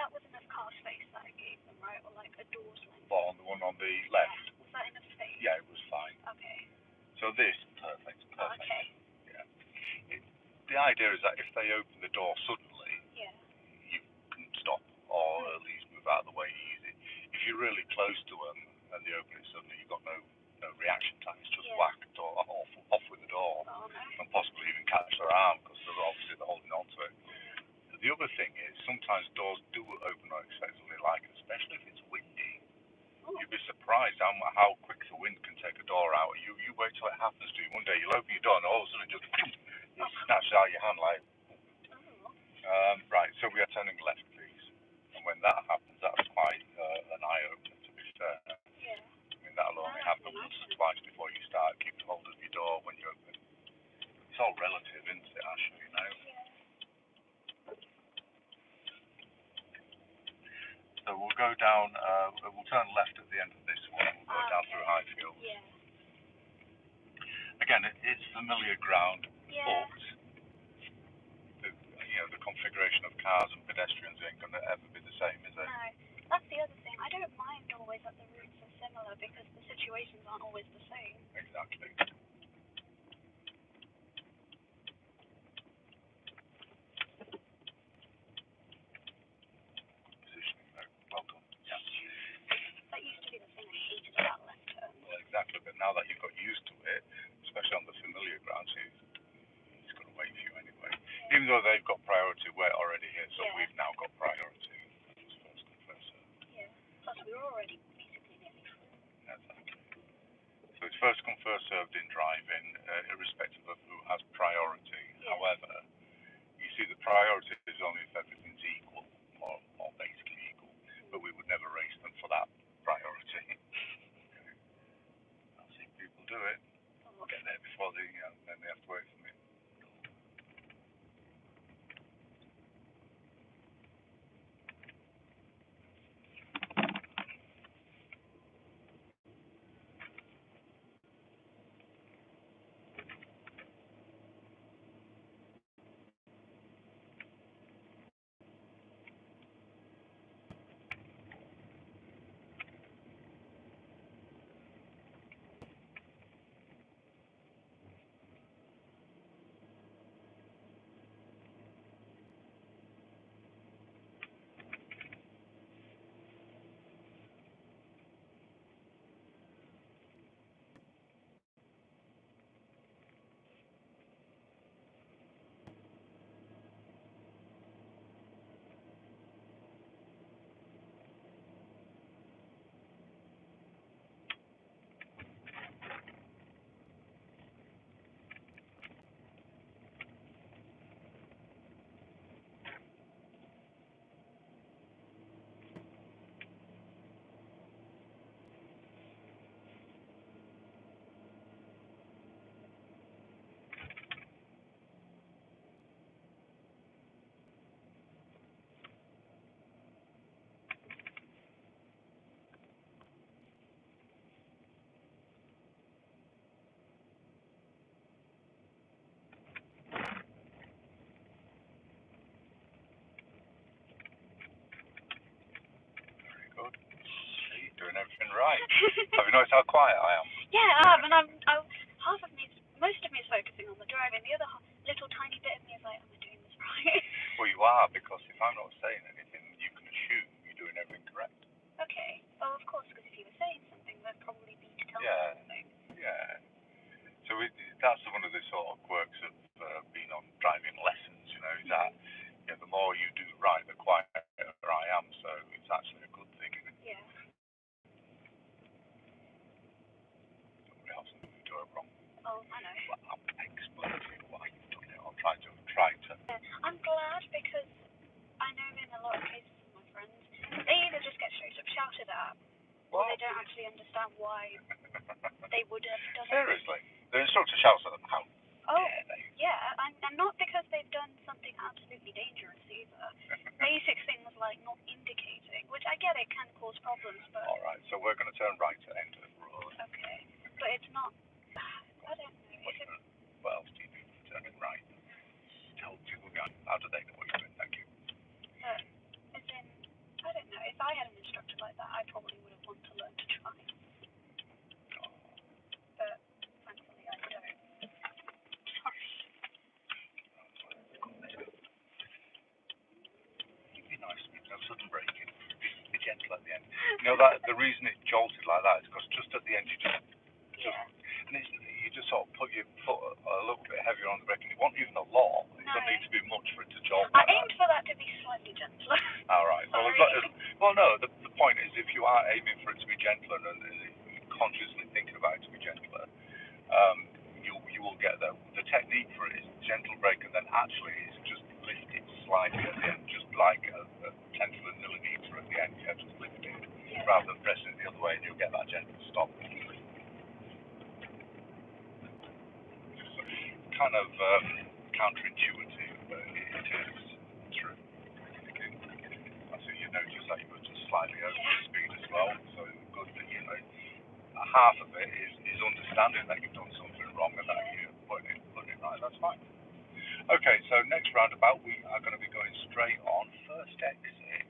that was enough car space that I gave them, right? Or like a door's length? Well, on the one on the left. Yeah. Was that enough space? Yeah, it was fine. Okay. So this, perfect. Okay. Yeah. The idea is that if they open the door suddenly, yeah, you can stop or at least move out of the way easy. If you're really close to them and they open it suddenly, you've got no reaction time. It's just whacked or off with the door, and possibly even catch their arm because they're holding on to it. The other thing is sometimes doors do open unexpectedly, like especially if it's windy. You'd be surprised how quick the wind can take a door out. You wait till it happens to you. One day you'll open your door and all of a sudden it snatches out your hand like. Right, so we are turning left, please. And when that happens, that's quite an eye-opener, to be fair. Yeah. I mean, that'll only happen once or twice before you start. Keep hold of your door when you open. It's all relative, isn't it, Asha, you know? Yeah. So we'll go down, we'll turn left at the end of this one. We'll go down through Highfield. Yeah. Again, it's familiar ground, Yeah. but the configuration of cars and pedestrians ain't going to ever be the same, is it? No, that's the other thing. I don't mind always that the routes are similar because the situations aren't always the same. Exactly. Positioning, though. Well done. Yeah. That used to be the thing I hated about left turns. Well, exactly, but now that you've got used to it, especially on the familiar ground, he's going to wait for you anyway. Even though they've got priority, we're already here, so we've now got priority. It's first come, first served. Yeah. Plus, we were already basically nearly full. Exactly. So it's first come, first served in driving, irrespective of who has priority. Yeah. However, you see the priority is only if everything's equal, or basically equal, but we would never race them for that priority. Okay. I've seen people do it. Get there before then they have to wait for me. Good. See, you're doing everything right. Have you noticed how quiet I am? Yeah, I have, and most of me is focusing on the driving. The other little tiny bit of me is like, am I doing this right? Well, you are, because if I'm not saying anything, you can assume you're doing everything correct. Okay. Well, of course, because if you were saying something, there'd probably be to tell me something. Yeah. So that's one of the sort of quirks of being on driving lessons, is that the more you do right, the quieter I am, so it's actually a good thing. Yeah. Somebody else will do it wrong. Oh, I know. Well, I'm explaining why you've done it. I'll try to. Yeah, I'm glad because I know in a lot of cases with my friends, they either just get straight up shouted at, or they don't actually understand why they would have done it. Seriously? The instructor shouts at them, how? Oh, yeah, and not because they've done something absolutely dangerous either. Basic things like not indicating, which I get it can cause problems, but... Alright, so we're going to turn right at the end of the road. Okay, but it's not... I don't know. What else do you do for turning right? Tell people, how do they know what you're doing? Thank you. As in, sudden braking. Be gentle at the end. You know that the reason it jolted like that is because just at the end you just and you just sort of put your foot a little bit heavier on the brake, and it wasn't even a lot. It doesn't need to be much for it to jolt. I aimed for that to be slightly gentler. All right. Well, no. The point is, if you are aiming for it to be gentler and consciously thinking about it to be gentler, you will get there. The technique for it is gentle brake, and then actually it's just lift it slightly at the end, just like a tenth of a millimetre at the end. Yeah, just lift it rather than pressing it the other way, and you'll get that gentle stop. Kind of counterintuitive, but it is true. I see you notice that you were just slightly over the speed as well, so good that you know half of it is understanding that you've done something wrong and that you're putting it right. That's fine. Okay, so next roundabout we are going to be going straight on first exit.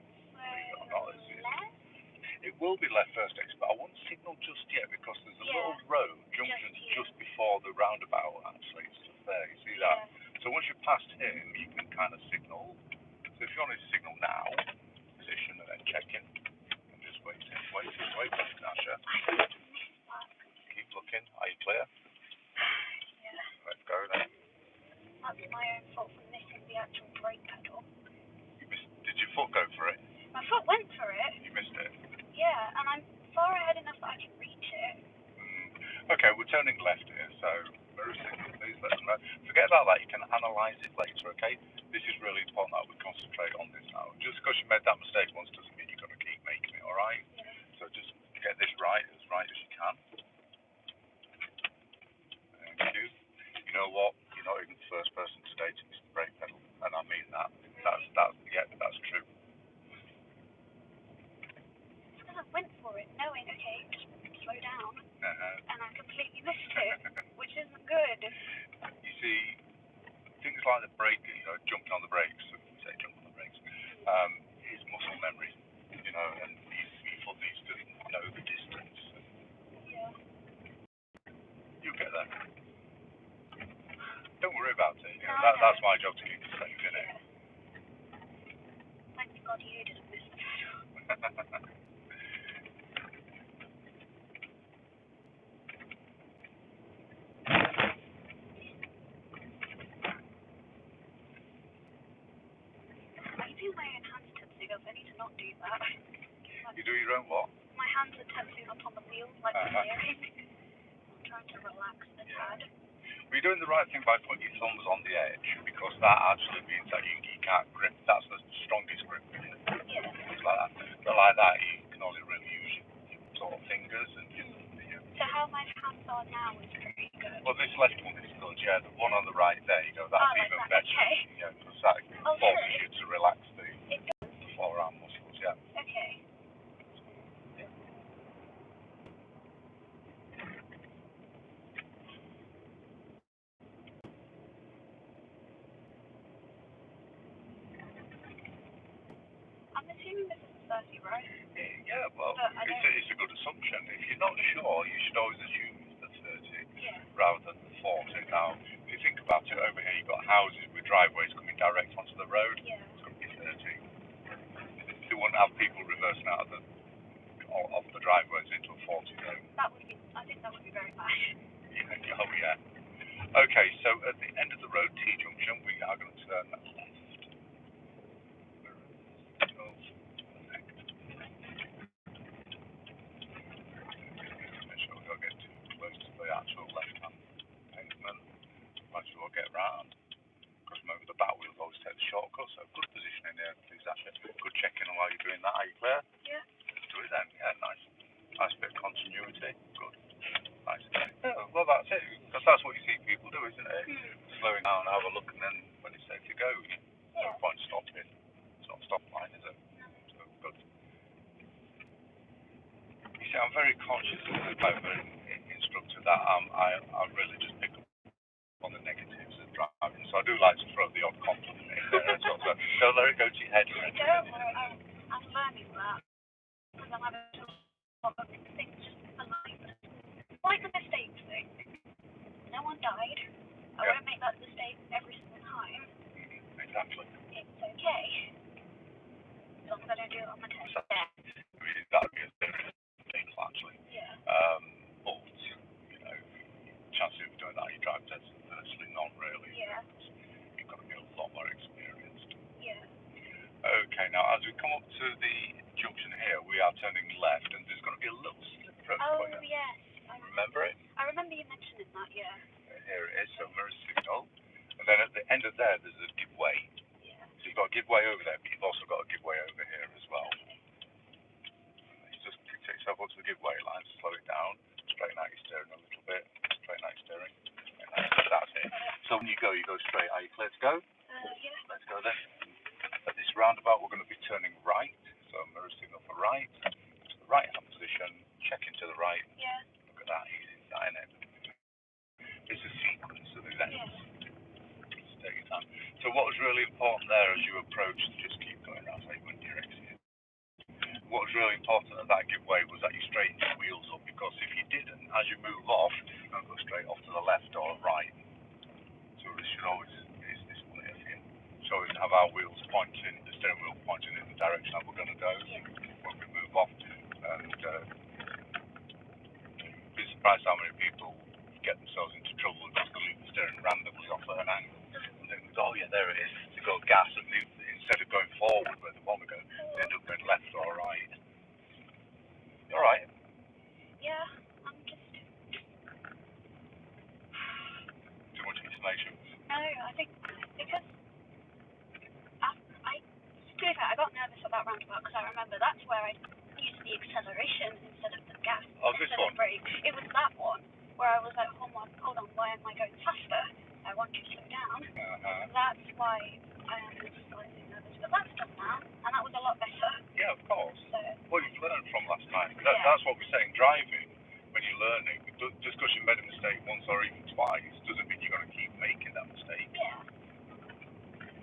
It will be left first exit, but I won't signal just yet because there's a little road, Junction, just before the roundabout actually. It's just there, you see that? So once you're past him, you can kind of signal. So if you want to signal now, position and then check in. And just wait, ASHA. Keep looking. Are you clear? Yeah. Let's go then. That's my own fault for missing the actual brake pedal. Did your foot go for it? My foot went for it. You missed it? Yeah, and I'm far ahead enough that I can reach it. Okay, we're turning left here, so very simple, please let us know. Forget about that, you can analyse it later, okay? This is really important that we concentrate on this now. Just because you made that mistake once doesn't mean you're going to keep making it, alright? Yeah. So just get this right as you can. Thank you. You know what? You're not even the first person today to miss the brake pedal, and I mean that. That's true. I went for it, knowing, okay, just slow down, and I completely missed it, which isn't good. You see, things like the brake, jumping on the brakes, say jump on the brakes, is muscle memory, and your foot needs to know the distance. Yeah. You'll get there. Don't worry about it. That's my job to keep you safe, isn't it? Thank God you didn't miss the pedal. I do my own hands tensing up. I need to not do that. You do your own what? My hands are tensing up on the wheel, like the steering. I'm trying to relax the pad. Well, you're doing the right thing by putting your thumbs on the edge, because that actually means that you can't grip. That's the strongest grip. Yeah. It's like that. But like that, you can only really use your sort of fingers and your So how my hands are now is pretty good. Well, this left one is good, yeah. The one on the right there, that's even better. Okay. Yeah, because that forces you to relax the forearm muscles, yeah. Okay. I'm assuming this is 30, right? Yeah, well, it's a good assumption. If you're not sure, you should always assume it's the 30 rather than the 40. Now, if you think about it, over here you've got houses with driveways coming direct onto the road. Yeah. It's going to be 30. You wouldn't have people reversing out of the driveways into a 40 zone. I think that would be very bad. Yeah, oh yeah. Okay, so at the end of the road, T-junction, we are going to turn left. Make sure we don't get too close to the actual left-hand pavement. Might as well get round. Because remember, the back wheels always take the shortcut, so good positioning there, please, Asha. Good checking while you're doing that. Are you clear? Yeah. Let's do it then. Yeah, nice. Nice bit of continuity. Good. Nice. Yeah, well, that's it. Because that's what you see people do, isn't it? Slowing down, have a look, and then when it's safe to go, no point stopping. It's not a stop line, is it? So, good. You see, I'm very conscious of the type of instructor that I really just pick up on the negatives of driving. So I do like to throw the odd compliment in there as well. So don't let it go to your head or anything. I'm learning that. Because I'm having a lot of things just aligned. Like the mistakes thing. No one died. I won't make that mistake every single time. Exactly. It's okay. As long as I don't do as we come up to the junction here, we are turning left, and there's going to be a little slip road for you. Yes. Remember it? I remember you mentioning that, yeah. Here it is, so mirror signal. And then at the end of there, there's a give way. Yeah. So you've got a give way over there, but you've also got a give way over here as well. You just take yourself up to the give way line, slow it down, straighten out your steering a little bit, straighten out your steering. That's it. So when you go straight. Are you clear to go? Yeah. Let's go then. At this roundabout, we're going to be turning right. So mirror signal for right. To the right hand position, check into the right. Yeah. Look at that, easy sign it. It's a sequence of events. Yes. Just take your time. So what was really important there as you approached, just keep going, I'll say when you're exiting. What was really important at that giveaway was that you straighten your wheels up, because if you didn't, as you move off, you're going to go straight off to the left or right. So this should always, is this one here for you? So we have our wheels pointing, the steering wheel pointing in the direction that we're going to go when we move off. And be surprised how many people get themselves into trouble because they leave the steering randomly off at an angle. And they go, oh yeah, there it is. They go gas, and they, instead of going forward where they want to go, they end up going left or right. You alright? Yeah, I'm just... Too much information? No, I think because to be fair, I got nervous about roundabout because I remember that's where I used the acceleration instead of the gas. Oh, this one? Brake. It was that one where I was like, hold on, why am I going faster? I want to slow down. That's why I am slightly nervous. But that's done now, and that was a lot better. Yeah, of course. So, well, you've learned from last time. That's what we're saying, driving, when you're learning, just because you made a mistake once or even twice, doesn't mean you're going to keep making that mistake. Yeah.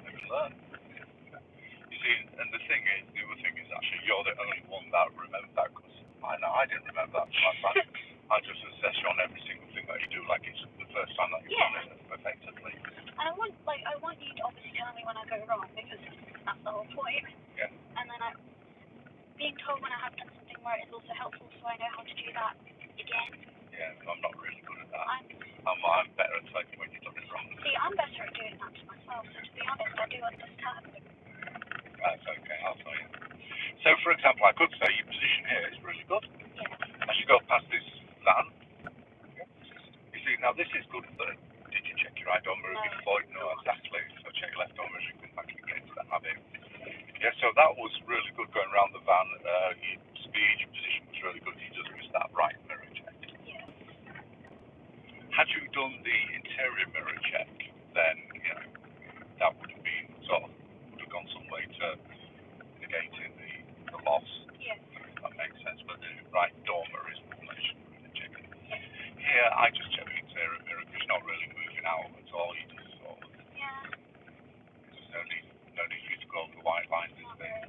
You can learn. You see, and the other thing is actually, you're the only one that remembered that, because I didn't remember that last time. I just assess you on every single thing that you do, like it's the first time that you've done it effectively. And I want you to obviously tell me when I go wrong, because that's the whole point. Yeah. And then being told when I have done something right is also helpful, so I know how to do that again. Yeah, I'm not really good at that. I'm better at telling you when you've done it wrong. See, I'm better at doing that to myself, so to be honest, I do understand. That's okay, I'll tell you. So, for example, I could say your position here is really good. Yeah. As you go past this van, you see, now this is good for, did you check your right arm mirror before? No, exactly. So check your left arm mirror, you come back and get into the habit. Yeah, so that was really good going around the van. Your speed, your position was really good. You just missed that right mirror check. Yeah. Had you done the interior mirror check, then, that would have been would have gone some way to negating the loss. Yeah. That makes sense. But the right door mirror is one that you should really check. Here, I just check the interior mirror because you're not really moving out at all. You just Yeah. There's no need for you to go over the white lines, is there?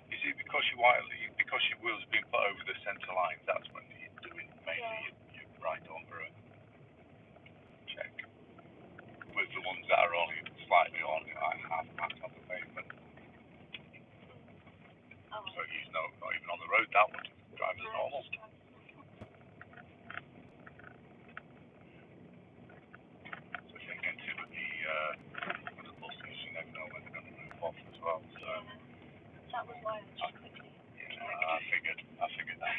You see, because your wheels have been put over the centre line, that's when you're doing mainly your right door mirror check. With the ones that are only slightly on, like half on the pavement. Oh. So he's not even on the road, that one. Drives as normal. So if you get to the buses, you never know when they're going to move off as well. So that was why I just quickly. Yeah, I figured that.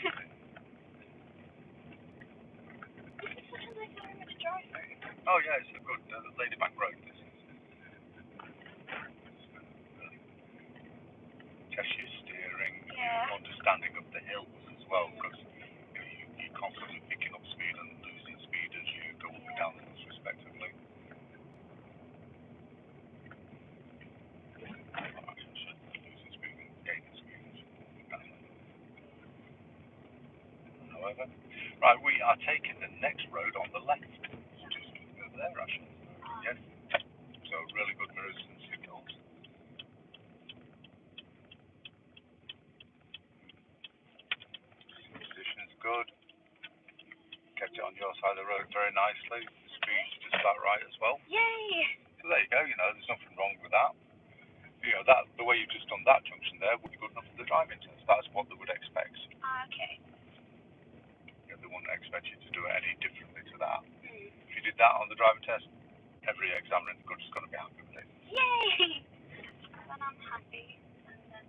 It's such a nice area to drive through. Oh yeah, it's a good Ladyback Road. This is. Test your steering, your understanding of the hills as well, because you're constantly picking up speed and losing speed as you go up and down the hills respectively. Losing speed and gaining speed. However, right, we are taking the next road on the left, just over there actually. Yes. So really good mirrors and signals. Position's good. Kept it on your side of the road very nicely. The speed's just about right as well. Yay! So there you go, there's nothing wrong with that. That the way you've just done that junction there would be good enough for the driving test. That's what they would expect. Okay. that on the driving test, every examiner in the country's going to be happy with it. Yay! Then I'm happy. And then,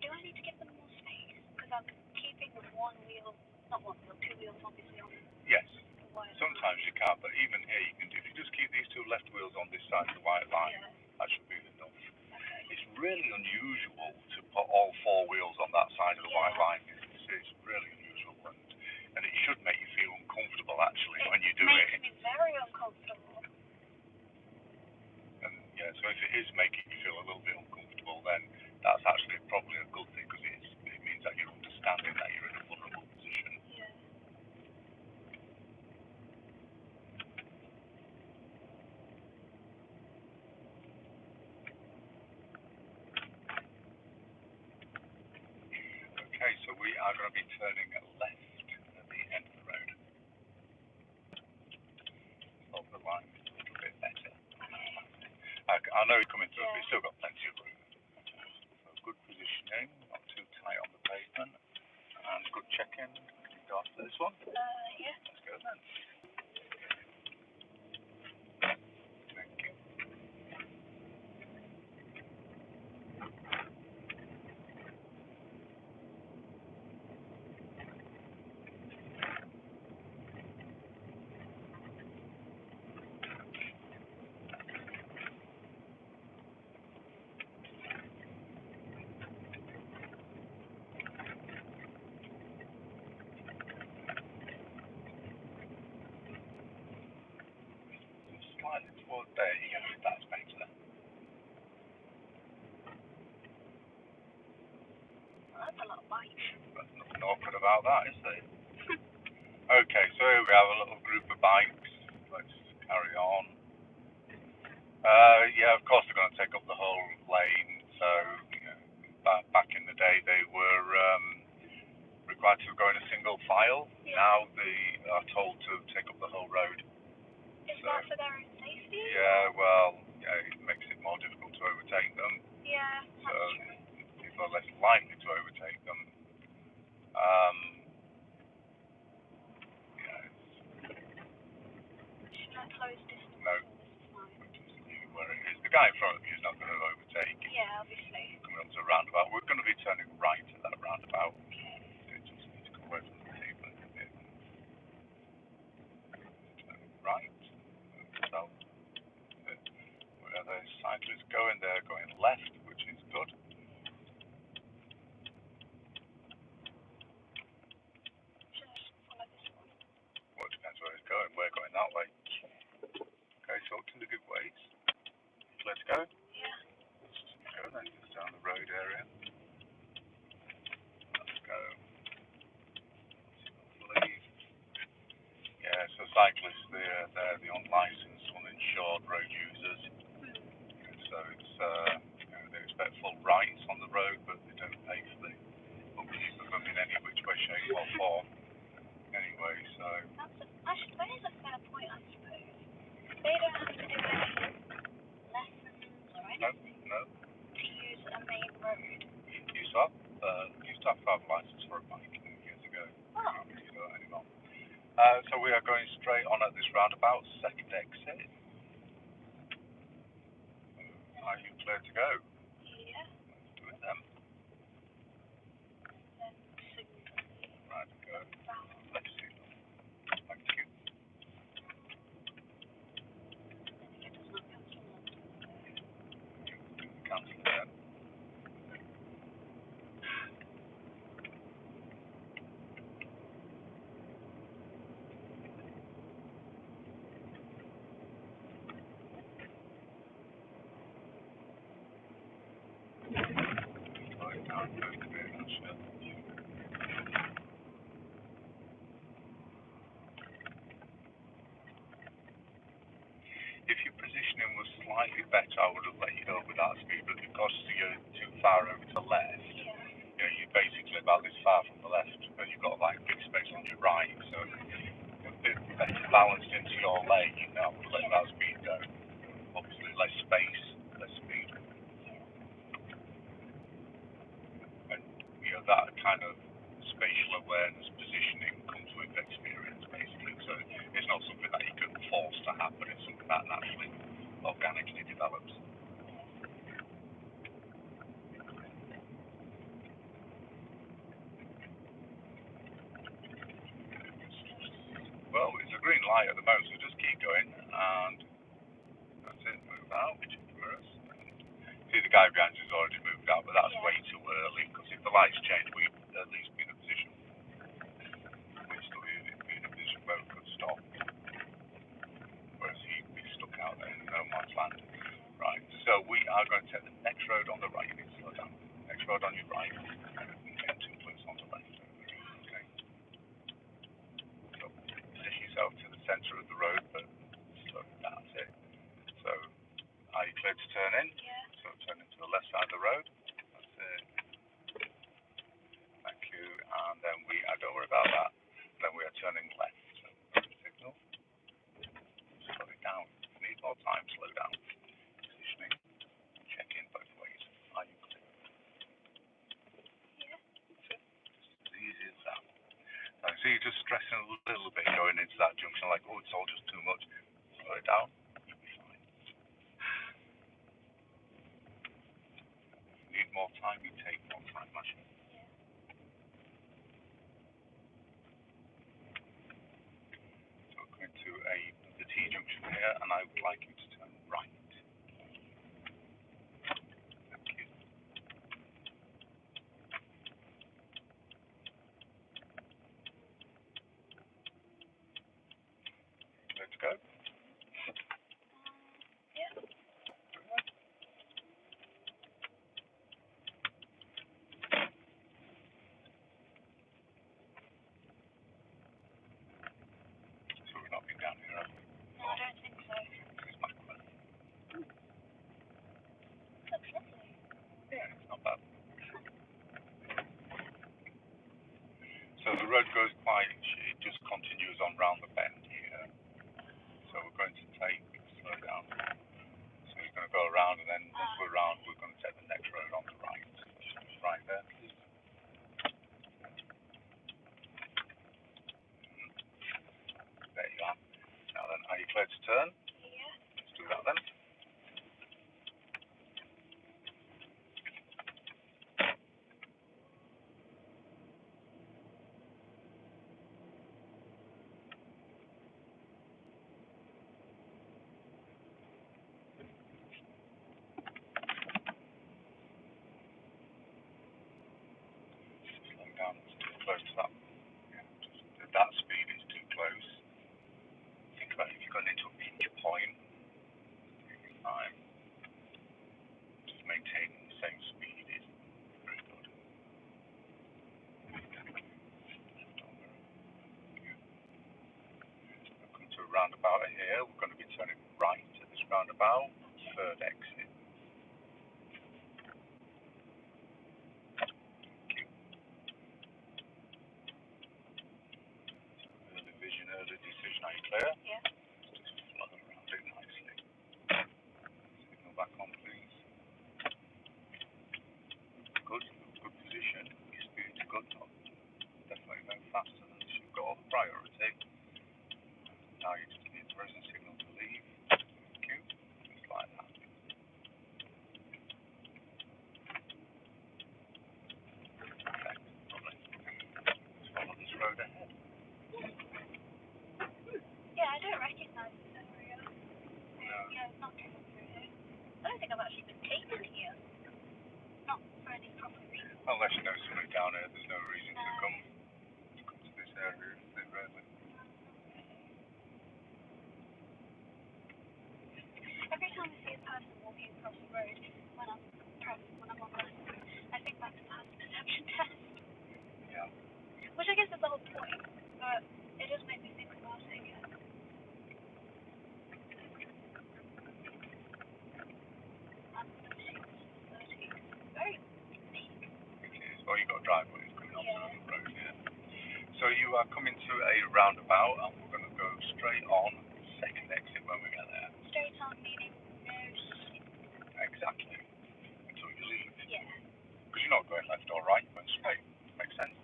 do I need to give them more space? Because I'm keeping one wheel, not one wheel, two wheels obviously on. Yes. Sometimes you can't, but even here you can. If you just keep these two left wheels on this side of the white line, that should be enough. Okay. It's really unusual to put all four wheels on that side of the white line. It's really unusual, and it should make you feel uncomfortable actually when you do it. It makes me very uncomfortable. And yeah, so if it is making you feel a little bit uncomfortable, then that's actually probably a good thing because it means that you're understanding that you're in a vulnerable position. Yeah. Okay, so we are going to be turning left at the end of the road. Over the line a little bit better. I know you're coming through, but you've still got plenty of room. So good positioning, not too tight on the pavement, and good check-in. Can you go after this one? Yeah. Let's go then. Thank you. Slightly towards there, you go, that's better. Well, that's a lot of bikes. There's nothing awkward about that, is there? Okay, so here we have a little group of bikes. Let's carry on. Yeah, of course they're going to take up the whole lane. So, you know, back in the day they were required to go in a single file. Yeah. Now they are told to take up the whole road. Is that for their own safety? Yeah, well, yeah, it makes it more difficult to overtake them. Yeah, that's true. People are less likely to overtake them. Yeah, Should I close distance? no, just leave it where it is. The guy in front of you is not going to overtake. Yeah, obviously. Coming up to a roundabout, we're going to be turning right at that roundabout. Okay. You just need to come away from the pavement a bit. Turning right. So, where the cyclists going, they're going left, which is good. Should I just follow this one? Well, it depends where he's going. We're going that way. Okay, so to the good ways. Let's go. Yeah. Let's go then, just down the road area. Let's go. Leave. Yeah, so cyclists, they're the unlicensed, uninsured road users. So it's, you know, they expect full rights on the road, but they don't pay for the upkeep of them in any which way, shape or form. Anyway, so... Actually, that is a fair point, I suppose. They don't have to do any lessons or anything to use a main road. Used to have to have a license for a bike years ago. Oh. You don't anymore. So we are going straight on at this roundabout, second exit. Are you clear to go? Yeah. Let's do it then. Then signal. Right, go. Left signal. Thank you. It does not cancel on. Cancel again. Right, now I'm going to be ASHA. If your positioning was slightly better, I would have let you go with that speed, but because you're too far over to the left, you know, you're basically about this far from the left, but you've got like big space on your right, so a bit better balanced into your lane, I would let that speed go. Obviously less space, less speed. And you know, that kind of spatial awareness, positioning comes with experience, basically. So it's not something that you can force to happen. It's something that naturally, organically develops. Well, it's a green light at the moment, so just keep going, and that's it. Move out. Reverse. See, the guy behind you has already moved out, but that's way too early, because if the lights change, we'd at least be in a position. We'd still be in a position where we could stop. Whereas he'd be stuck out there in no man's land. Right, so we are going to take the next road on the right. You need to slow down. Next road on your right. Get too close on the left. Okay. So position yourself to the centre of the road, but slow it down. That's it. So are you clear to turn in? Yeah. So turn into the left side of the road. That's it. Thank you. And then don't worry about that. Then we are turning left. So signal. Slow it down. If you need more time, slow down. Positioning. Check in both ways. Are you clear? Yeah. That's it. Just as easy as that. I see you're just stressing a little bit going into that junction, like, oh, it's all just too much. Slow it down. You'll be fine. If you need more time, you take more time, Masha. So we're coming to the T junction here, and I would like you to turn right. Thank you. Let's go. Yeah. So we're not been down here, have we? No, I don't think so. It's back way. Looks lovely. Yeah, it's not bad. So the road goes quite, it just continues on round the bend here. So we're going to slow down. So we're going to go around, and then once we're around, we're going to take the next road on the right. Just right there, please. There you are. Now then, are you clear to turn? Yeah. Let's do that then. Slow down. It's too close to that. Yeah, just, that speed is too close. Think about if you're going into a pinch point. Time. Just maintaining the same speed is very good. Welcome to a roundabout here. We're going to be turning right at this roundabout. Third exit. Thank you. Early vision, early decision. Are you clear? Yeah. Just flow around it nicely. Signal back on, please. Good. Good position. Your speed's good. Definitely no faster than this. You've got all the priority. Now you just need the present signal to leave. Thank you. Just like that. Okay. Lovely. Let's follow this road ahead. Yeah, I don't recognise this area. No. Yeah, it's not driven through here. I don't think I've actually been taken here. Not for any proper reason. Unless you know somebody down here, there's no reason to come to this area, is there really? Every time I see a person walking across the road when I'm on lessons, I think back to past perception test. Yeah. Which I guess is the whole point, but it does make me think about it again. And 30. Very big. It is. Well, you've got a driveway coming onto the road here. So you are coming to a roundabout, and we're going to go straight on second exit when we get there. Straight on meaning no Exactly. Until you leave. Yeah. Because you're not going left or right, you're going straight. Makes sense?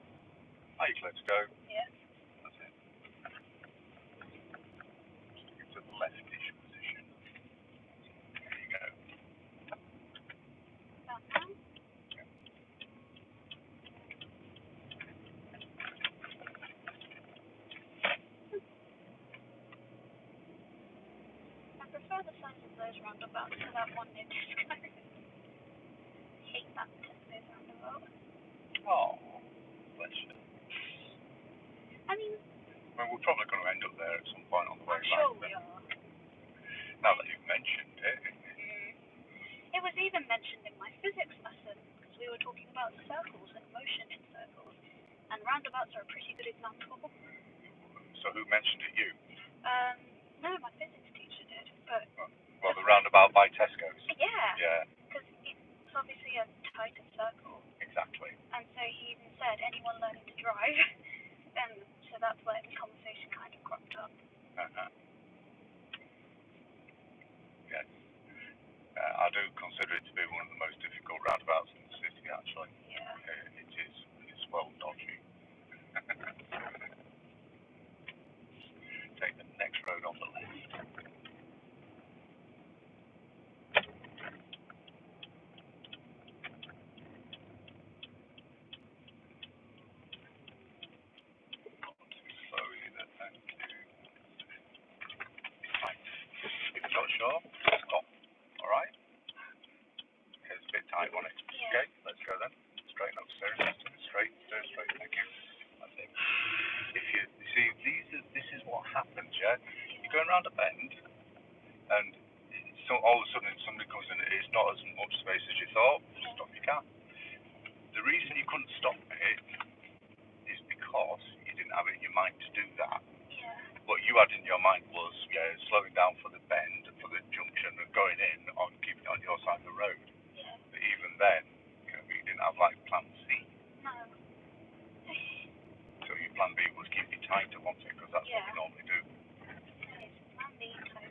of those roundabouts to that one near Tesco. Hate that Tesco roundabout. Oh, bless you. I mean, Well, we're probably going to end up there at some point on the way I'm back. sure we are. Now that you've mentioned it. It was even mentioned in my physics lesson because we were talking about circles and motion in circles, and roundabouts are a pretty good example. So who mentioned it? You? No, my physics teacher did, but... Well, the roundabout by Tesco's. Yeah. Yeah. Because it's obviously a tighter circle. Exactly. And so he even said, anyone learning to drive? And so that's where the conversation kind of cropped up. Yes. I do consider it to be one of the most difficult roundabouts in the city, actually. Yeah. It is. It's well dodgy. Take the next road on the left. Slowly then, thank you. Right. If you're not sure, stop. Alright? Okay, it's a bit tight on it. Yeah. Okay, let's go then. Straighten up, stairs. Straight, thank you. That's it. If you see, this is what happens, yeah? You're going around a bend, and so all of a sudden somebody comes in, it's not as much space as you thought, stop your car. The reason you couldn't stop it is because you didn't have it in your mind to do that. Yeah. What you had in your mind was, slowing down for the bend, for the junction, and going in on keeping it on your side of the road. Yeah. But even then, you didn't have like plan C. No. So your plan B was keep it tight to one thing, because that's what we normally do. It's plan B tight.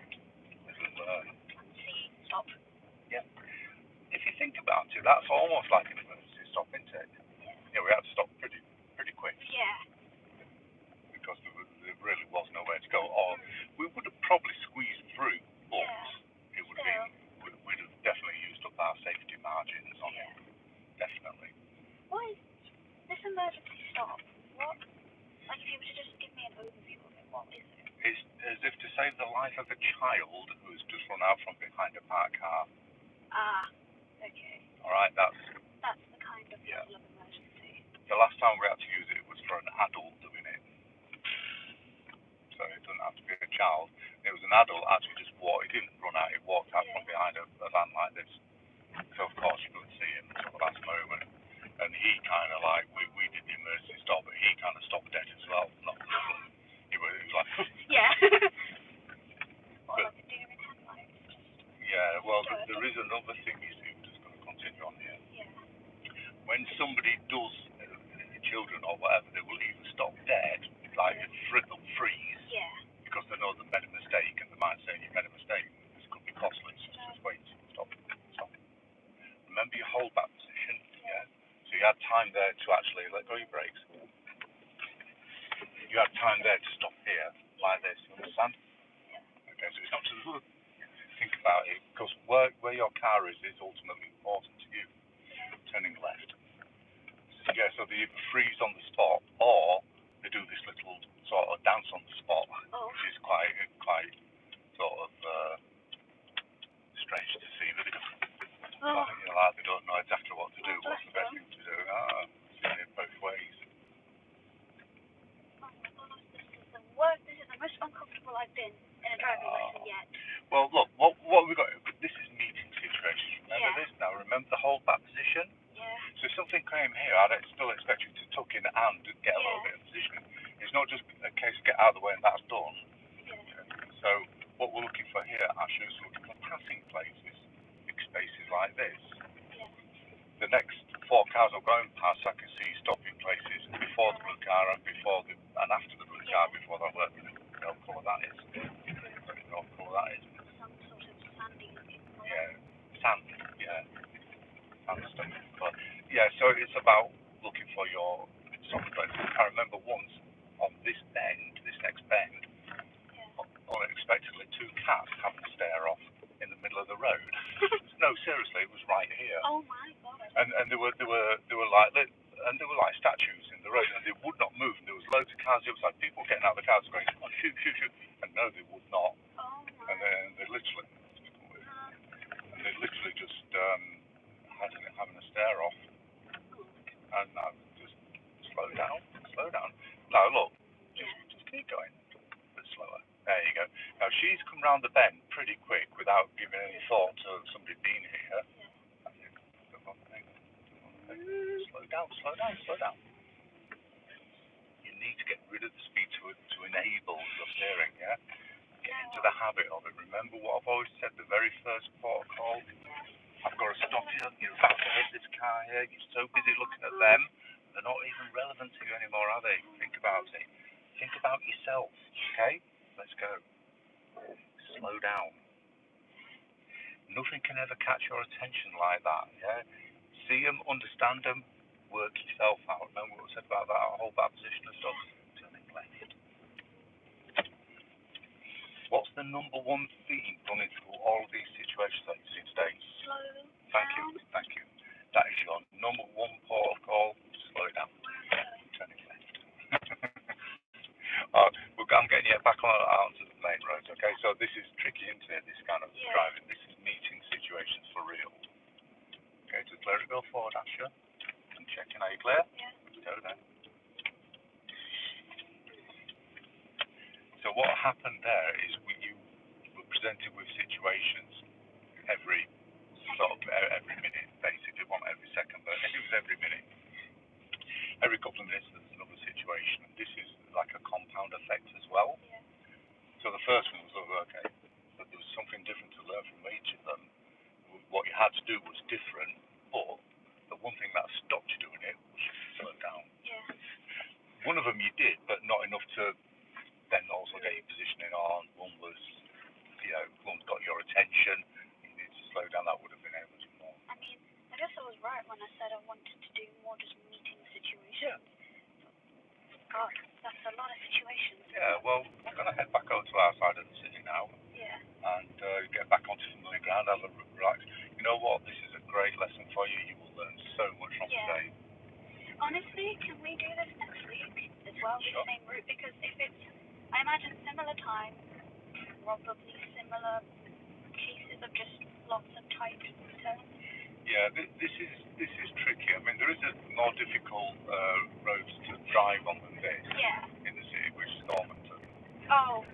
Little, Plan C, stop. Yeah. If you think about it, that's almost like an emergency stop, isn't it? Yeah, we had to stop pretty quick. Yeah. Because there really was nowhere to go. Or we would have probably squeezed through, but it would have been, we'd have definitely used up our safety margins on it. Definitely. What is this emergency stop? What? Like, if you were to just give me an overview of it, what is it? It's as if to save the life of a child who's just run out from behind a parked car. Ah, okay. Alright, that's the kind of level of emergency. The last time we had to use it was for an adult doing it. So it doesn't have to be a child. It was an adult actually just walked. He didn't run out, he walked out from behind a van like this. So of course you couldn't see him until the last moment. And he kind of like, we did the emergency stop, but he kind of stopped dead as well. He was like... Yeah. What, like a deer in headlights? Yeah, well there is another thing you see, we're just going to continue on here. Yeah. When somebody does, children or whatever, they will either stop dead, like they'll freeze, because they know they've made a mistake, and they might say you made a mistake, this could be costly, so just wait, stop. Remember your hold back position, so you had time there to actually let go of your brakes. You had time there to stop here, like this, you understand? Okay, so it's not to think about it, because where your car is ultimately important to you, turning left. Yeah, so they either freeze on the spot, or they do this little sort of dance on the spot, which is quite sort of strange to see. But they don't know exactly what to do. What's the best thing to do? Seen it both ways. Oh my gosh, this is the worst. This is the most uncomfortable I've been in a driving lesson yet. Well, look, what we got? This is meeting situations. Remember this now. Remember the hold back position. So if something came here, I'd still expect you to tuck in and get a little bit of position. It's not just a case of get out of the way and that's done. So what we're looking for here, ASHA, is looking for passing places, big spaces like this. The next 4 cars are going past, I can see stopping places before the blue car and after the blue car, before that work. No colour that is. No colour that is. Some sort of sandy looking colour. Yeah, sand, sandstone. But so it's about looking for your soft places. I remember once on this next bend, unexpectedly 2 cats having to stare off in the middle of the road. No, seriously, it was right here. Oh my god. And they were like statues in the road, and they would not move. And there was loads of cars outside, people getting out of the cars going, oh, shoot. And no, they would not. Oh my. And then they literally They're literally just having a stare off, and I just slow down. No, look, just keep going, a bit slower. There you go. Now she's come round the bend pretty quick without giving any thought to somebody being here. Slow down. You need to get rid of the speed to enable your steering, yeah? Get into the habit of it. Remember what I've always said, the very first port of call, I've got to stop you, you're about to hit this car here, you're so busy looking at them, they're not even relevant to you anymore, are they? Think about it. Think about yourself, okay? Let's go. Slow down. Nothing can ever catch your attention like that, yeah? See them, understand them, work yourself out. Remember what I said about that whole bad position and stuff? Turning left. What's the number one theme running through all of these situations that you see today? Slow down. Thank you. That is your number one port of call. Slow it down. Turning left. I'm getting you back onto the main roads, okay? So this is tricky, isn't it? This kind of driving. This is meeting situations for real. Okay, to clear it, go forward, ASHA. And checking, are you clear? Yeah. Go then. So what happened there is you were presented with situations every minute, basically, not every second, but it was every minute. Every couple of minutes there's another situation, and this is like a compound effect as well. Yeah. So the first one was, okay, but there was something different to learn from each of them. What you had to do was different, but the one thing that stopped you doing it was slow down. Yeah. One of them you did, but not enough to then also get your positioning on. One was, one got your attention. You need to slow down. That would have been able to do more. I mean, I guess I was right when I said I wanted to do more just meeting situations. Yeah. God, that's a lot of situations. Yeah, well, we're going to head back over to our side of the city now. Yeah. And get back onto familiar ground. Have a relax. You know what? This is a great lesson for you. You will learn so much from today. Honestly, can we do this next week as well, Sure. the same route? Because if it's, I imagine similar time, probably similar cases of just lots of tight turns. Yeah, this is tricky. I mean, there is a more difficult road to drive on than this in the city, which is Normanton. Oh,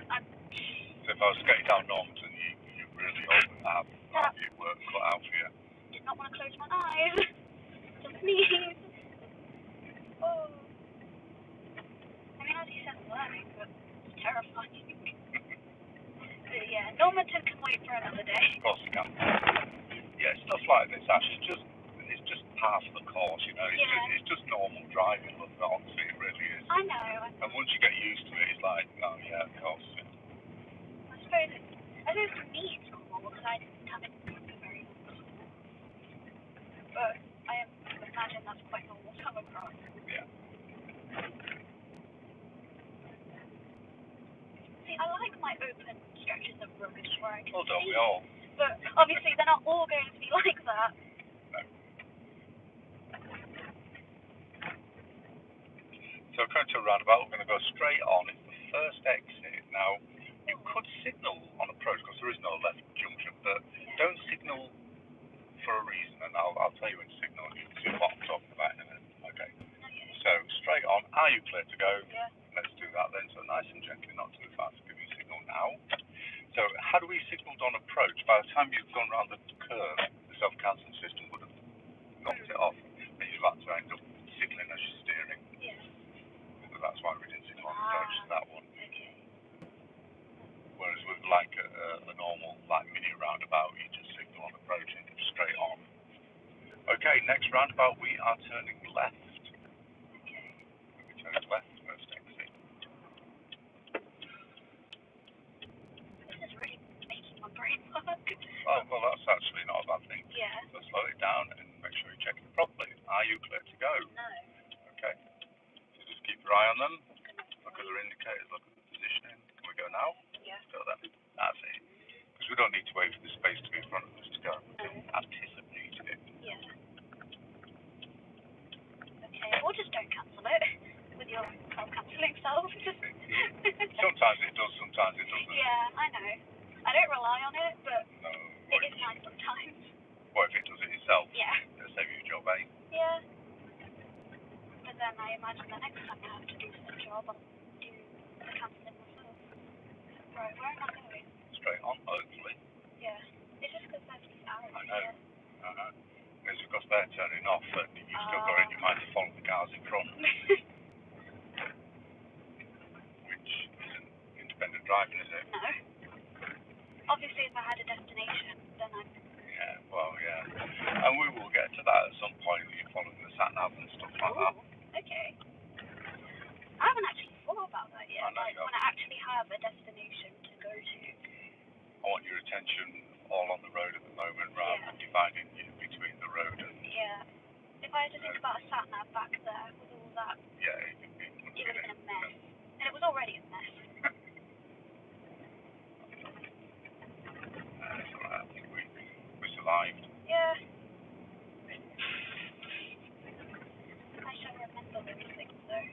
So if I was getting down Normanton, you really hope that your work cut out for you. Did not want to close my eyes. Just sneeze. Oh. I mean, as you said, I'm learning, but it's terrifying. But yeah, Normanton can wait for another day. Of course you can. Yeah, stuff like this actually it's just part of the course, you know. It's just normal driving, honestly, it really is. I know. And once you get used to it, it's like, oh yeah, of course. I suppose for me it's normal because I didn't have it very long. But I imagine that's quite normal to come across. Yeah. See, I like my open stretches of road where I can Well, don't we all? But obviously they're not all going to be like that. No. So we're going to a roundabout. We're going to go straight on. It's the first exit. Now, you could signal on approach because there is no left junction, but don't signal for a reason, and I'll tell you when to signal. You can see what I'm talking about in a minute. Okay. So straight on. Are you clear to go? Yeah. Let's do that then. So nice and gently, not too fast. Give you a signal now. So had we signalled on approach, by the time you've gone around the curve, the self-cancelling system would have knocked it off, and you've had to end up signalling as you're steering. Yeah. So that's why we didn't signal on approach to that one. Okay. Whereas with like a normal mini roundabout, you just signal on approach and straight on. Okay, next roundabout we are turning left. Okay. We turn left first exit. This is really making my brain work. Oh, well, that's actually not a bad thing. Yeah. So slow it down and make sure you check it properly. Are you clear to go? No. Okay. So just keep your eye on them. Look at their indicators, look at the positioning. Can we go now? Yeah. Go then. That's it. Because we don't need to wait for the space to be in front of us to go. No. Anticipate it. Yeah. Okay, or just don't cancel it with your self-cancelling self. Sometimes it does, sometimes it doesn't. Yeah, I know. I don't rely on it, but No. it is nice sometimes. What if it does it itself? Yeah. It'll save you a job, eh? Yeah. But then I imagine the next time I have to do some job, I'll do the cancelling myself. Right, where am I going? Straight on, hopefully. Yeah. It's just because there's these arrows I know. here. It's because they're turning off and you've still got it in your mind to follow the cars in front. Which isn't independent driving, is it? No. Obviously, if I had a destination, then I'd... Yeah, well, yeah. And we will get to that at some point when you're following the sat-nav and stuff like that. Okay. I haven't actually thought about that yet. I know, like, when I actually have a destination to go to. I want your attention all on the road at the moment rather than dividing you between the road and... Yeah. If I had to think about a sat-nav back there with all that, Yeah, it would have been a mess. And it was already a mess. That's all right. I think we survived. Yeah. I shall remember those things, though.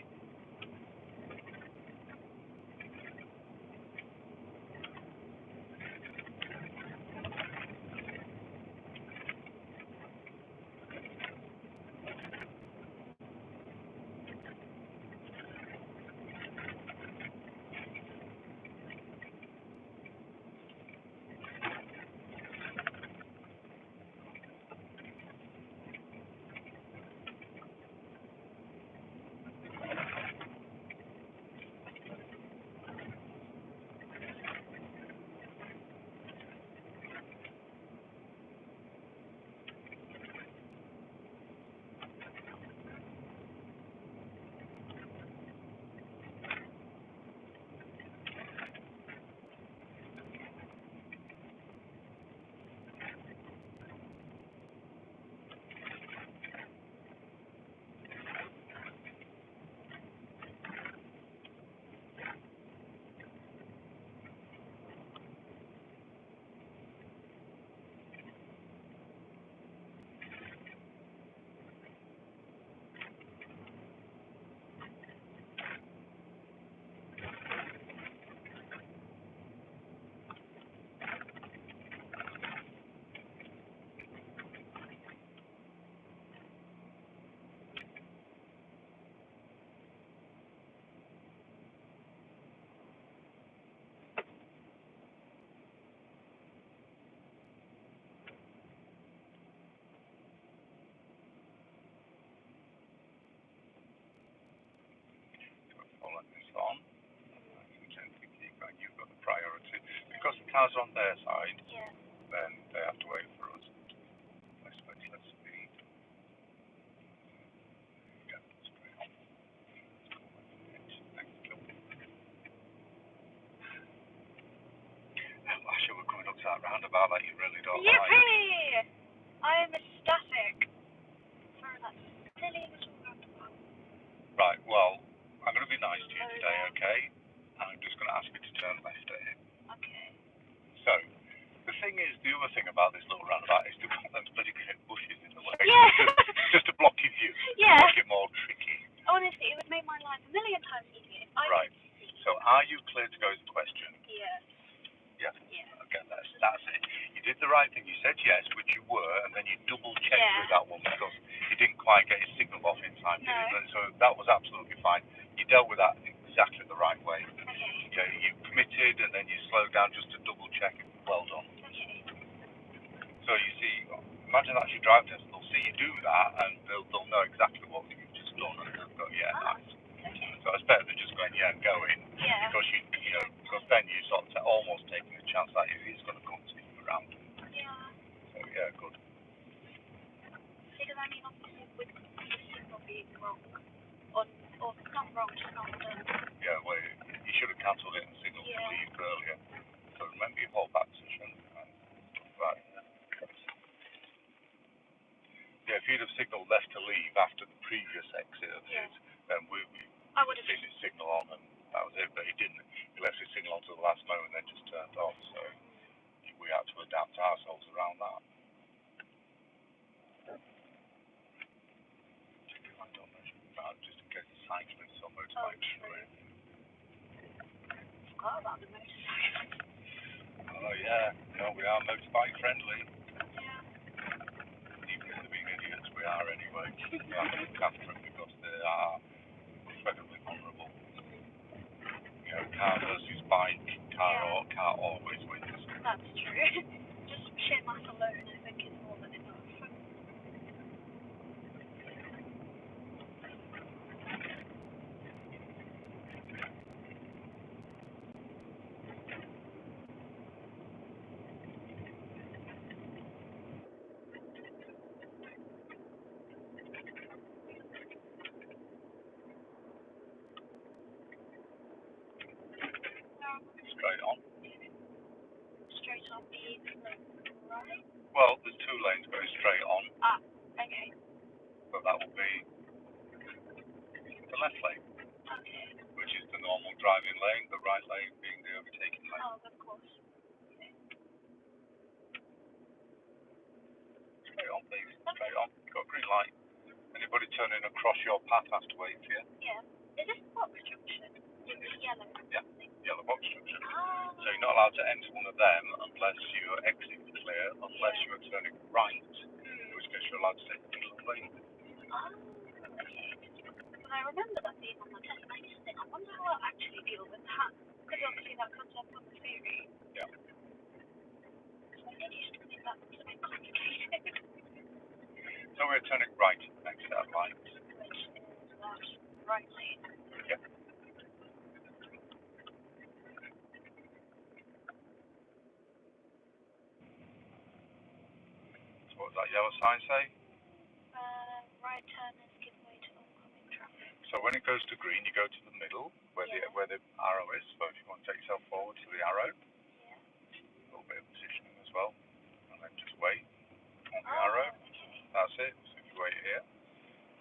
Following this on. You've got the priority. Because the car's on their side, then they have to wait for us. Let's speed. Yeah, straight on. Thank you. ASHA, we're coming up to that roundabout that you really don't like. Yippee! I am ecstatic for that silly little roundabout. Right, well, I'm going to be nice to you today, okay? I'm just going to ask you to turn left at it. Okay. So, the thing is, the other thing about this little roundabout is to put them bloody bushes in the way. Yeah. just to block your view. Yeah. Make it more tricky. Honestly, it would make my life a million times easier if I Right. could see. So, are you clear to go is the question? Yeah. Yeah. Yeah. Okay, that's it. You did the right thing. You said yes, which you were, and then you double-checked with that one because you didn't quite get his signal off in time, did you? So that was absolutely fine. You dealt with that exactly the right way. Okay. You committed, and then you slowed down just to double-check it. Well done. Okay. So you see, imagine that's your drive test. They'll see you do that, and they'll know exactly what you've just done, and they'll go, yeah, nice. Okay. So it's better than just going, yeah, and going. Yeah. Because because then you're sort of almost taking a chance that he's going to come to you around. Yeah. So yeah, good. Because I mean, obviously, with the signal being wrong, or not wrong, just not done. Yeah, well, you should have cancelled it and signalled to leave earlier. So remember your hold back position. Right. Yeah, if you'd have signalled left to leave after the previous exit of his, then I would have seen his signal on and that was it. But he didn't. He left his signal on to the last moment and then just turned off. So we had to adapt ourselves around that. I don't know, just in case the cyclists or motorbikes through it. Forgot about the motorcycle. Oh, Oh yeah, no, we are motorbike friendly. Yeah. Even if they're being idiots, we are anyway. We have to look after them because they are incredibly vulnerable. You know, car versus bike, car always wins. That's true. Just sheer mass alone, I think, is more than enough. Straight on. Straight on the right? Well, there's two lanes going straight on, Ah, okay. but that will be the left lane, Okay. which is the normal driving lane, the right lane being the overtaking lane. Oh, of course. Straight on, please. Straight on. You've got a green light. Anybody turning across your path has to wait for you. Yeah. Is this box junction? It's yellow. Yeah, yellow box junction. Ah. So you're not allowed to enter one of them unless your exit is clear, unless you're turning right, in which case you're allowed to take the middle lane. Oh, okay. But I remember that being on the test, and I used to think, I wonder how I'll actually deal with that. Because obviously that comes up on the theory. Yeah. So I used to think that was a bit complicated. So we're turning right next set of lights. Which is that right lane. Yeah. So what does that yellow sign say? Right turners give way to oncoming traffic. So when it goes to green, you go to the middle where the arrow is. So if you want to take yourself forward to the arrow, Yeah. a little bit of positioning as well, and then just wait on the arrow. Okay. That's it. So if you wait here,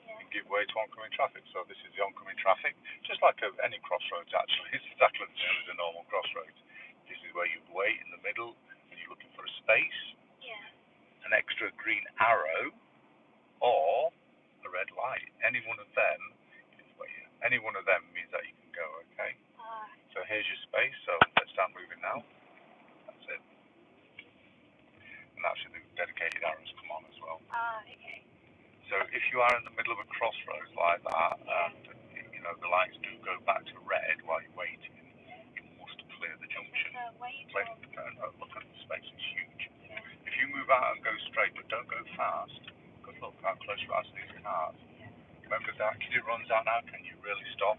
Yeah. and give way to oncoming traffic. So this is the oncoming traffic, just like any crossroads actually. It's exactly the same as a normal crossroads. This is where you wait in the middle and you're looking for a space, Yeah. an extra green arrow, or a red light. Any one of them, any one of them means that you can go, okay? So here's your space, so let's start moving now. That's it. And actually the dedicated arrows come on as well. Okay. So if you are in the middle of a crossroads like that, and you know the lights do go back to red while you're waiting, you must clear the junction. Look at the space, it's huge. Yeah. If you move out and go straight, but don't go fast, because look how close you are to these cars. Yeah. Remember that kid who runs out now, can you really stop?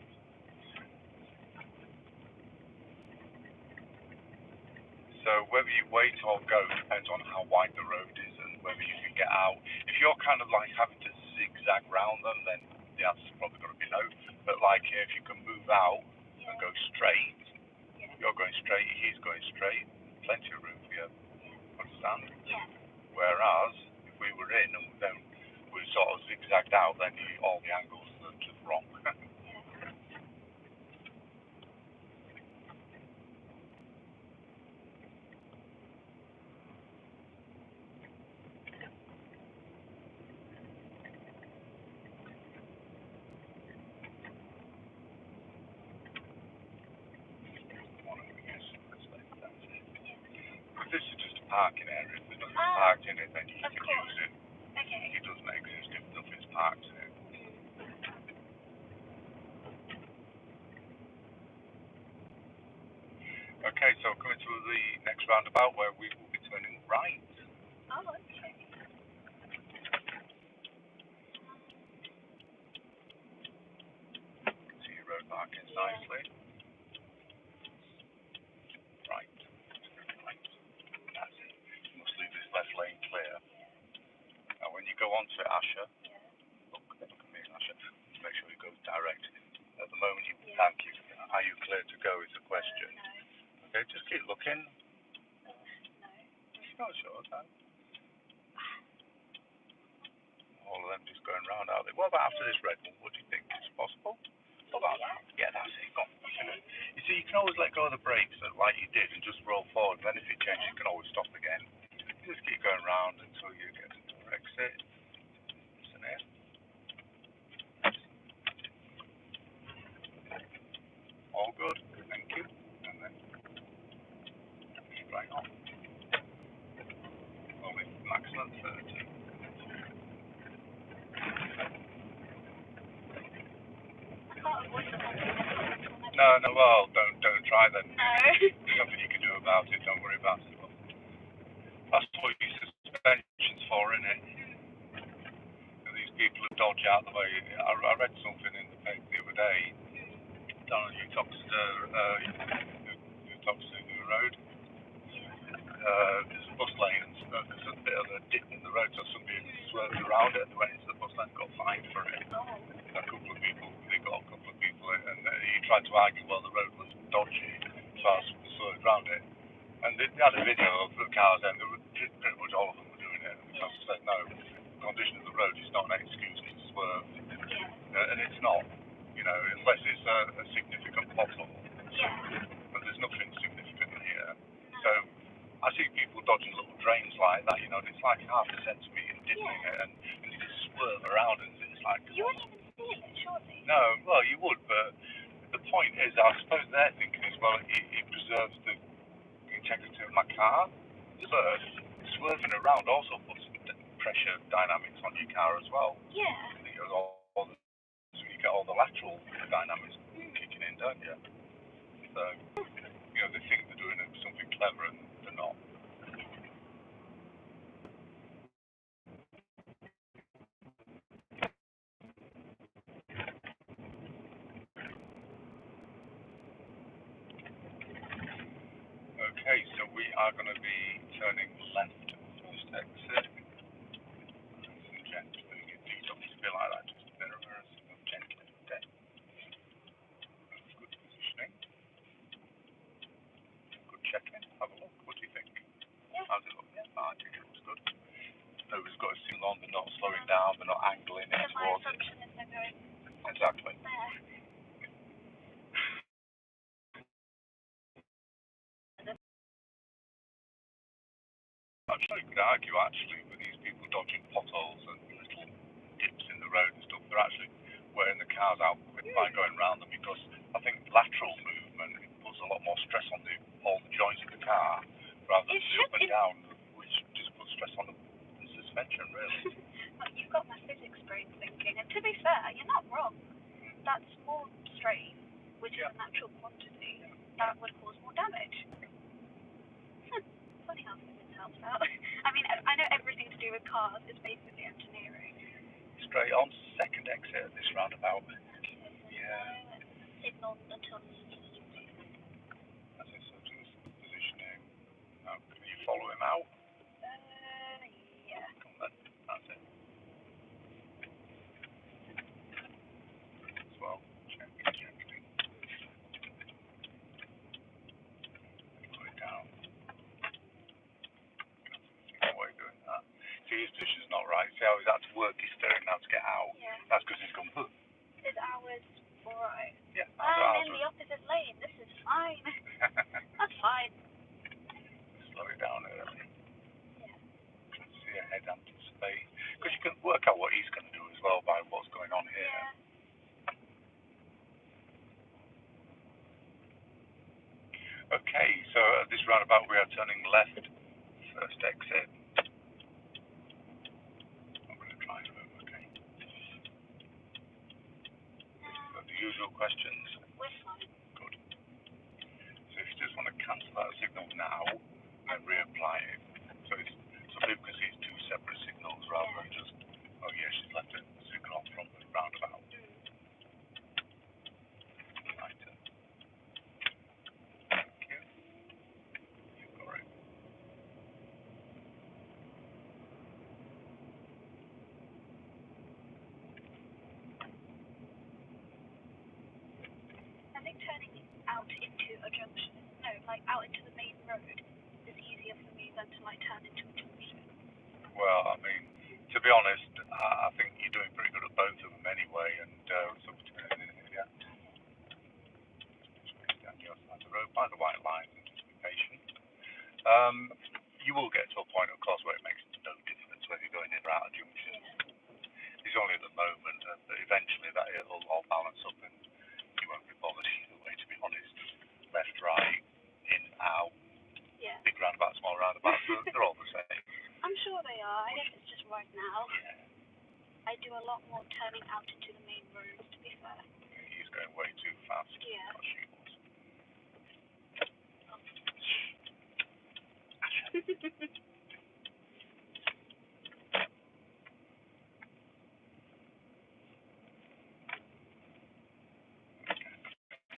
So whether you wait or go depends on how wide the road is and whether you can get out. If you're kind of like having to zigzag round them, then the answer's probably going to be no. But like if you can move out and go straight, you're going straight, he's going straight, plenty of room for you. Understand? Yeah. Whereas if we were in and then we sort of zigzagged out, then all the angles are just wrong. This is just a parking area. If there's nothing parked in it, then you can use it. Okay. It doesn't exist if nothing's parked in it. Okay, so coming to the next roundabout where we will be turning right. Oh, okay. See your road markings nicely. Right. That's it. You must leave this left lane clear. Now when you go onto ASHA, look at me, ASHA, make sure it goes direct. At the moment you thank you. Are you clear to go is the question. Okay, just keep looking. No, sure, no. All of them just going round, are they? What about after this red one? What do you think? Is it possible? What about that? Yeah, that's it. Go on. You see, you can always let go of the brakes like you did and just roll forward. Then if it changes, you can always stop again. You just keep going round until you get to the exit. Listen here. All good. Thank you. And then straight on. No, well, don't try then. No. There's nothing you can do about it, don't worry about it. That's what your suspension's for, isn't it? These people who dodge out the way. I read something in the paper the other day down on New Road. There's a bus lane and there's a bit of a dip in the road, so somebody swerved around it and they went into the bus lane and got fined for it. They got a couple of people and he tried to argue, well, the road was dodgy, so I swerved around it. And they had a video of the cars and pretty much all of them were doing it. And I said, no, the condition of the road is not an excuse to swerve. And it's not, unless it's a significant pothole. But there's nothing significant in here. So I see people dodging little drains like that, and it's like half a centimetre dipping it, and you just swerve around, and it's like... You wouldn't even feel it, surely? No, well, you would, but the point is, I suppose they're thinking as well, it preserves the integrity of my car, but swerving around also puts pressure dynamics on your car as well. Yeah. So you get all the lateral dynamics kicking in, don't you? So, they think they're doing something clever and they're not. Okay, so we are going to be turning left first exit. Gently doing it. You don't need to be like that, just a bit of a gently. Okay. That's good positioning. Good check-in. Have a look. What do you think? Yeah. How's it look? Yeah, I think it looks good. Nobody's got a signal on, they're not slowing down, they're not angling it So my towards it. assumption is they're going Exactly. there. I'm sure you could argue actually with these people dodging potholes and little dips in the road and stuff, they're actually wearing the cars out by going around them, because I think lateral movement puts a lot more stress on all the joints of the car rather than the up and down, which just puts stress on the suspension, really. You've got my physics brain thinking, and to be fair, you're not wrong. That small strain, which is a natural quantity, that would cause more damage. Funny how physics helps out. I mean, I know everything to do with cars is basically engineering. Straight on, second exit at this roundabout. Yeah. Signal until That's it, so just positioning. Now, can you follow him out? Yeah. Come on then, that's it. As well, check gently. Pull it down. Why are you doing that? See, his position's not right. See how he's had to work his steering now to get out? Yeah. That's because he's gone, Is ours alright? Yeah, I'm in the opposite lane. This is fine. That's fine. Slow it down early. Yeah. See ahead, anticipate. Because you can work out what he's going to do as well by what's going on here. Yeah. Okay, so at this roundabout we are turning left, first exit. I'm going to try and move, okay? So the usual questions. We're fine. Good. So if you just want to cancel that signal now and reapply it, so people can see it's two separate signals rather than just, oh yeah, she's left a signal from the roundabout. Right. Thank you. You've got it. I think turning out into a junction, out into the main road is easier for me than to turn into a junction. Well, I mean, to be honest, I think you're doing pretty good at both of them anyway, and so yeah. Just down the other side of the road by the white lines and just be patient. You will get to a point, of course, where it makes no difference whether you're going in or out of junction. It's only at the moment, but eventually that it'll all balance up and you won't be bothered either way, to be honest. Left, right, in, out, big roundabout, small roundabout, they're all the same. I'm sure they are. I guess it's just right now. I do a lot more turning out into the main road, to be fair. He's going going way too fast. Yeah. Or she was. Oh.